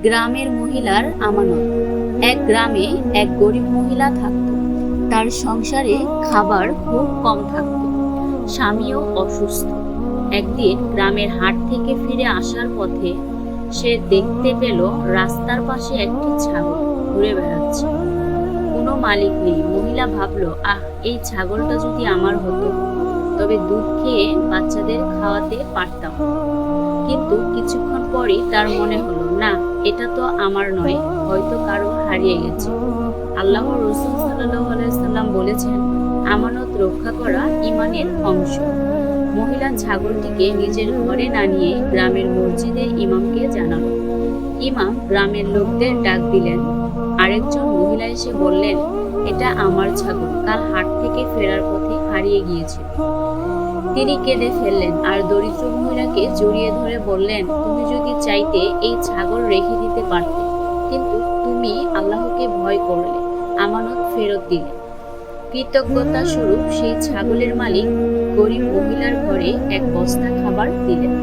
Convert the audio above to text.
গ্রামের মহিলার আমানত। এক গ্রামে এক গরিব মহিলা থাকত। তার সংসারে খাবার খুব কম থাকত। স্বামীও অসুস্থ। একদিন গ্রামের হাট থেকে ফিরে আসার পথে সে দেখতে পেল রাস্তার পাশে একটি ছাগল ঘুরে বেড়াচ্ছে। কোনো মালিক নেই। মহিলা ভাবল, এই ছাগলটা যদি আমার হতো, তবে দুধ খেয়ে বাচ্চাদের খাওয়াতে পারতাম। কিন্তু কিছুক্ষণ পরই তার মনে হলো, না, এটা তো আমার নয়, হয়তো কারো হারিয়ে গেছে। আল্লাহর রাসূল সাল্লাল্লাহু আলাইহি সাল্লাম বলেছেন, আমানত রক্ষা করা ঈমানের অংশ। মহিলা ছাগলটিকে নিজের ঘরে না নিয়ে গ্রামের মসজিদে ইমামকে জানালো। ইমাম গ্রামের লোকদের ডাক দিলেন। আরেকজন মহিলা এসে বললেন, এটা আমার ছাগল, কাল হাট থেকে ফেরার পথে হারিয়ে গিয়েছিল। তিনি কেঁদে ফেললেন আর দরিদ্র মহিলাকে জড়িয়ে ধরে বললেন, তুমি যদি চাইতে এই ছাগল রেখে দিতে পারতে, কিন্তু তুমি আল্লাহকে ভয় করলে, আমানত ফেরত দিলে। কৃতজ্ঞতা স্বরূপ সেই ছাগলের মালিক গরিব মহিলার ঘরে এক বস্তা খাবার দিলেন।